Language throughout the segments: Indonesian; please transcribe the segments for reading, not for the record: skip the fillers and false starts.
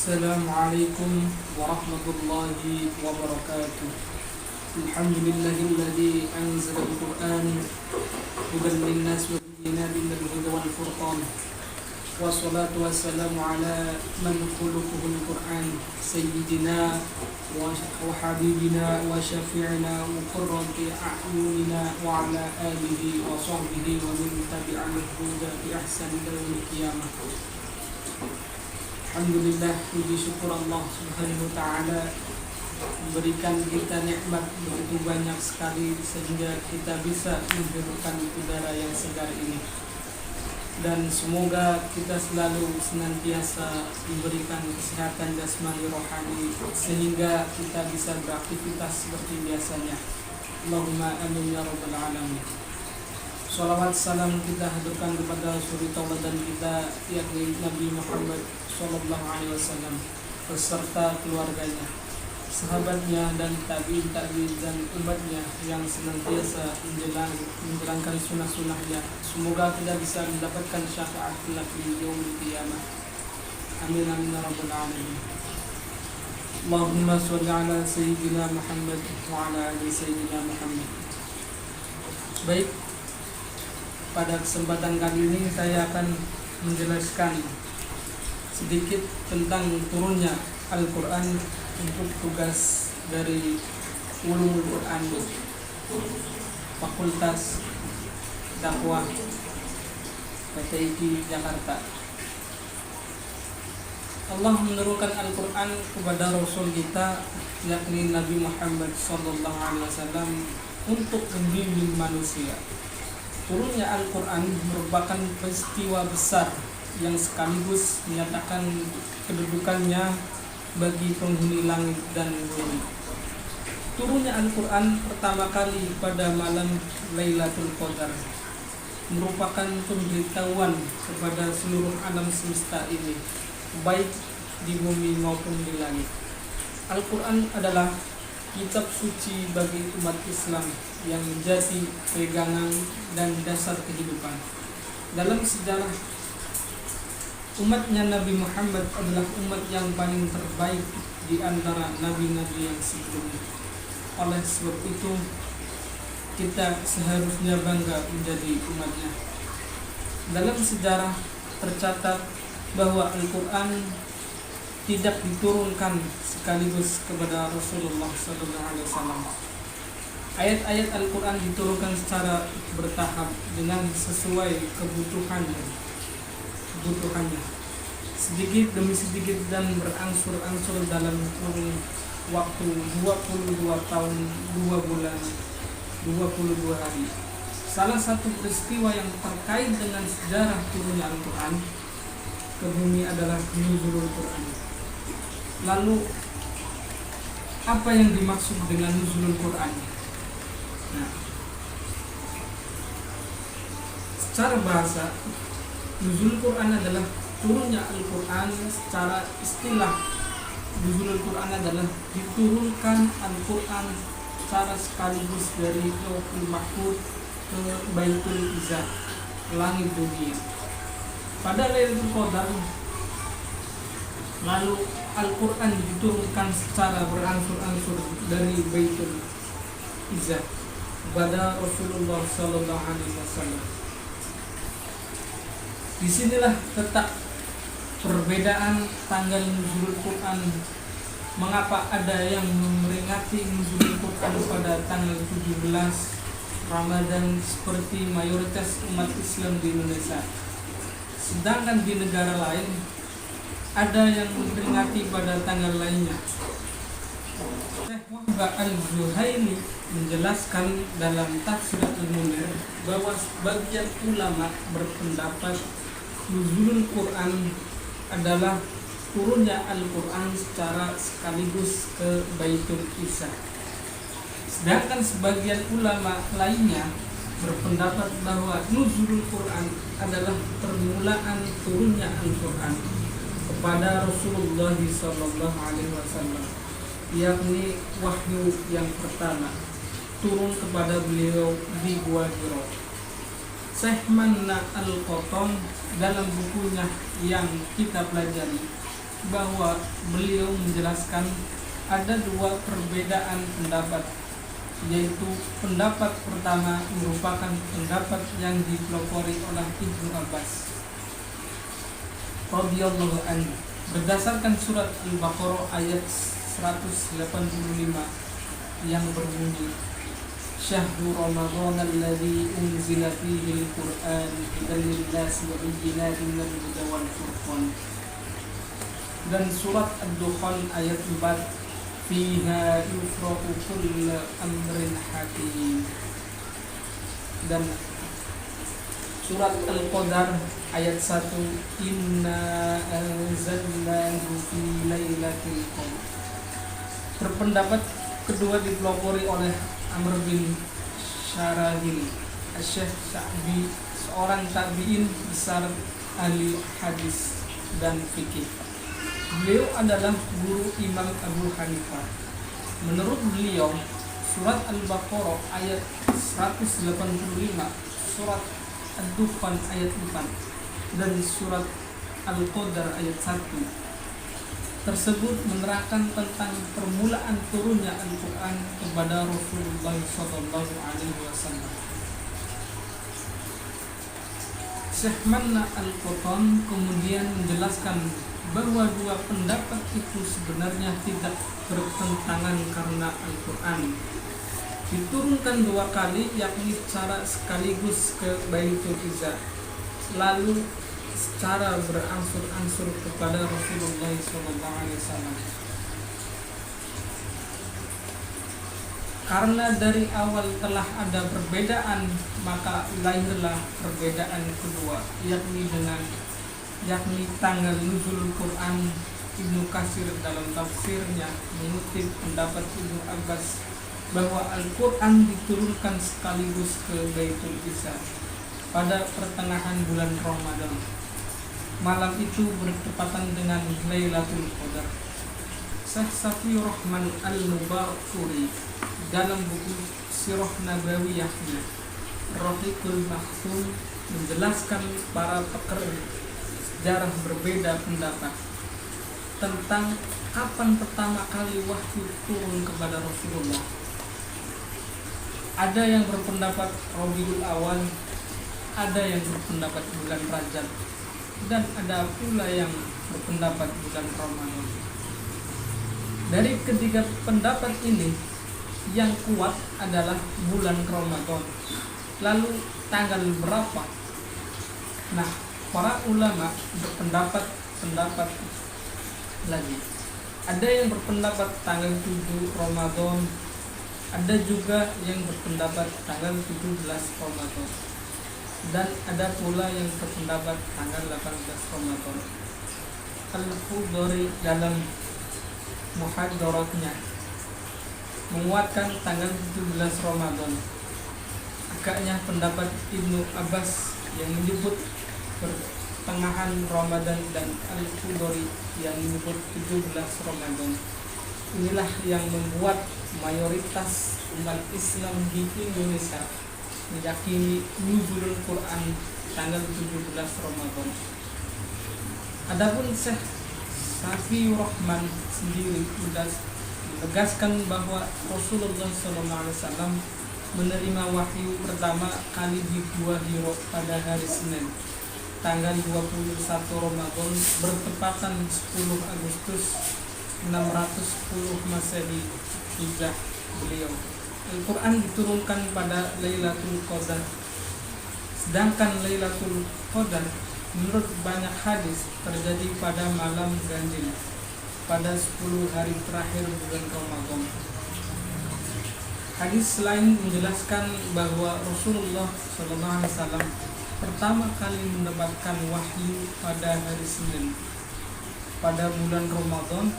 Assalamualaikum warahmatullahi wabarakatuh. Alhamdulillahilladzi anzala al-Qur'an hudan lin-nas wa bayyinatin minal huda wal furqan. Wassalatu wassalamu ala man khuluquhu al-Qur'an sayyidina wa habibina wa syafi'ina wa qurrati a'yunina wa ala alihi wa sahbihi wa man tabi'al huda bi ihsan ila yaumil qiyamah. Alhamdulillah, puji syukur Allah Subhanahu wa ta'ala memberikan kita nikmat begitu banyak sekali sehingga kita bisa menghirupkan udara yang segar ini. Dan semoga kita selalu senantiasa diberikan kesehatan jasmani rohani sehingga kita bisa beraktivitas seperti biasanya. Allahumma amin ya rabbal alamin. Salawat salam kita haturkan kepada suri tauladan kita, yakni Nabi Muhammad Sallallahu Alaihi Wasallam beserta keluarganya, sahabatnya dan tabi'in dan umatnya yang senantiasa menjalankan sunnah-sunnahnya. Semoga kita bisa mendapatkan syafaat di yaumil qiyamah. Amin amin ya rabbal alamin. Allahumma sholli ala sayyidina Muhammad wa ala ali sayyidina Muhammad. Baik, pada kesempatan kali ini saya akan menjelaskan sedikit tentang turunnya Al-Quran untuk tugas dari Ulumul Quran Fakultas Dakwah PTIQ Jakarta. Allah menurunkan Al-Quran kepada Rasul kita, yakni Nabi Muhammad SAW, untuk membimbing manusia. Turunnya Al-Quran merupakan peristiwa besar yang sekaligus menyatakan kedudukannya bagi penghuni langit dan bumi. Turunnya Al-Quran pertama kali pada malam Lailatul Qadar merupakan pemberitahuan kepada seluruh alam semesta ini, baik di bumi maupun di langit. Al-Quran adalah kitab suci bagi umat Islam yang menjadi pegangan dan dasar kehidupan. Dalam sejarah, umatnya Nabi Muhammad adalah umat yang paling terbaik di antara nabi-nabi yang sebelumnya. Oleh sebab itu, kita seharusnya bangga menjadi umatnya. Dalam sejarah tercatat bahwa Al-Quran tidak diturunkan sekaligus kepada Rasulullah SAW. Ayat-ayat Al-Quran diturunkan secara bertahap dengan sesuai kebutuhannya, sedikit demi sedikit dan berangsur-angsur dalam kurun waktu 22 tahun 2 bulan 22 hari. Salah satu peristiwa yang terkait dengan sejarah turunnya Al-Quran ke bumi adalah nuzulul Quran. Lalu apa yang dimaksud dengan nuzulul Quran? Nah, secara bahasa, nuzulul Quran adalah turunnya Al-Quran. Secara istilah, nuzulul Quran adalah diturunkan Al-Quran secara sekaligus dari Lauhul Mahfuz ke Baitul Izzah, langit dunia, pada Lailatul Qadar. Lalu Al-Quran diturunkan secara berangsur-angsur dari Baitul Izzah kepada Rasulullah SAW. Disinilah letak perbedaan tanggal nuzulul Quran. Mengapa ada yang memperingati nuzulul Quran pada tanggal 17 Ramadan seperti mayoritas umat Islam di Indonesia, sedangkan di negara lain ada yang memperingati pada tanggal lainnya. Syekh Wahbah Al-Zuhaili menjelaskan dalam Tafsir Al-Munir bahwa sebagian ulama berpendapat nuzulul Quran adalah turunnya Al-Quran secara sekaligus ke Baitul Izzah. Sedangkan sebagian ulama lainnya berpendapat bahwa nuzulul Quran adalah permulaan turunnya Al-Quran kepada Rasulullah SAW, yakni wahyu yang pertama turun kepada beliau di Gua Hiro. Syekh Manna Al-Qotong dalam bukunya yang kita pelajari bahwa beliau menjelaskan ada dua perbedaan pendapat, yaitu pendapat pertama merupakan pendapat yang dipelopori oleh Ibnu Abbas radhiyallahu anhu berdasarkan surat Al-Baqarah ayat 185 yang berbunyi Syahru Ramadhan alladzi unzila fihi al-Qur'an hudan lin-nasi wa bayyinatin minal huda wal furqan, dan surat Ad-Dukhan ayat 4 fiha yufraqu kullu amrin hakim, dan surat Al-Qadar ayat 1 inna anzalnahu fi lailatul qadar. Berpendapat kedua dipelopori oleh Amr bin Syarahil Syekh Sa'bi, seorang tabi'in besar ahli hadis dan fikih. Beliau adalah guru Imam Abu Hanifah. Menurut beliau, surat Al-Baqarah ayat 185, surat Ad-Dukhan ayat 4, dan surat Al-Qadar ayat 1 tersebut menerangkan tentang permulaan turunnya Al-Quran kepada Rasulullah SAW. Syekh Manna Al-Qattan kemudian menjelaskan bahwa dua pendapat itu sebenarnya tidak bertentangan karena Al-Quran diturunkan dua kali, yakni secara sekaligus ke Baitul Izzah, lalu secara berangsur-angsur kepada Rasulullah SAW. Karena dari awal telah ada perbedaan, maka lahirlah perbedaan kedua, yakni tanggal nuzul Quran. Ibnu Katsir dalam tafsirnya mengutip pendapat Ibnu Abbas bahwa Al-Quran diturunkan sekaligus ke Baitul Izzah pada pertengahan bulan Ramadan. Malam itu bertepatan dengan Lailatul Qadar. Syekh Safi Rahman Al-Mubarakuri dalam buku Sirah Nabawiyahnya Rahiqul Makhtum menjelaskan para pakar sejarah berbeda pendapat tentang kapan pertama kali wahyu turun kepada Rasulullah. Ada yang berpendapat Rabiul Awal, ada yang berpendapat bulan Rajab, dan ada pula yang berpendapat bulan Ramadan. Dari ketiga pendapat ini, yang kuat adalah bulan Ramadan. Lalu tanggal berapa? Nah, para ulama berpendapat lagi. Ada yang berpendapat tanggal 7 Ramadan, ada juga yang berpendapat tanggal 17 Ramadan, dan ada pula yang berpendapat tanggal 18 Ramadan. Al-Khudari dalam muhadzaratnya menguatkan tanggal 17 Ramadan. Agaknya pendapat Ibnu Abbas yang menyebut pertengahan Ramadan dan Al-Khudari yang menyebut 17 Ramadan. Inilah yang membuat mayoritas umat Islam di Indonesia meyakini nuzulul Quran tanggal 17 Ramadan. Adapun Syekh Safi Rahman sendiri menegaskan bahwa Rasulullah SAW menerima wahyu pertama kali di Gua Hiro pada hari Senin tanggal 21 Ramadan bertepatan 10 Agustus 610 Masehi hijrah beliau. Al-Quran diturunkan pada Lailatul Qadar. Sedangkan Lailatul Qadar menurut banyak hadis terjadi pada malam ganjil pada 10 hari terakhir bulan Ramadan. Hadis lain menjelaskan bahwa Rasulullah SAW pertama kali mendapatkan wahyu pada hari Senin pada bulan Ramadan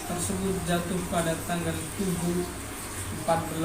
tersebut jatuh pada tanggal 7, 14,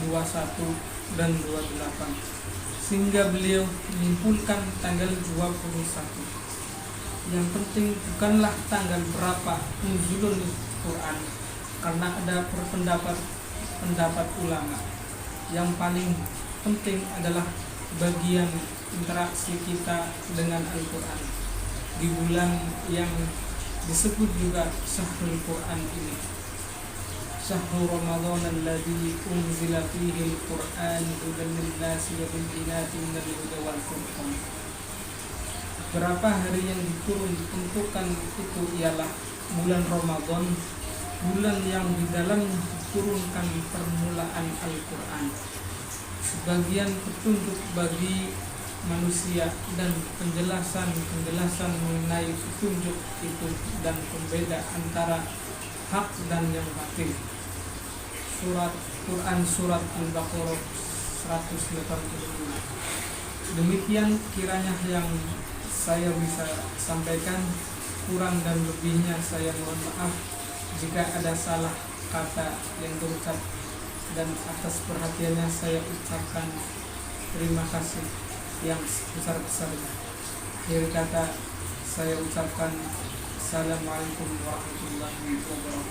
21, dan 28, sehingga beliau menyimpulkan tanggal 21. Yang penting bukanlah tanggal berapa nuzulul Quran, karena ada pendapat ulama. Yang paling penting adalah bagian interaksi kita dengan Al-Quran di bulan yang Disebut juga syahrul Quran ini. Syahrul Ramadan alladzi unzila fihi al-Qur'an hudan lin-nasi wa bayyinatin minal huda wal furqan. Berapa hari yang ditentukan itu ialah bulan Ramadan, bulan yang di dalamnya diturunkan permulaan Al-Quran, sebagian petunjuk bagi manusia dan penjelasan mengenai petunjuk itu dan pembeda antara hak dan yang batil. Surat Quran surat Al-Baqarah 185. Demikian kiranya yang saya bisa sampaikan, kurang dan lebihnya saya mohon maaf jika ada salah kata yang terucap, dan atas perhatiannya saya ucapkan terima kasih yang sebesar-besarnya. Akhir kata saya ucapkan Assalamualaikum warahmatullahi wabarakatuh.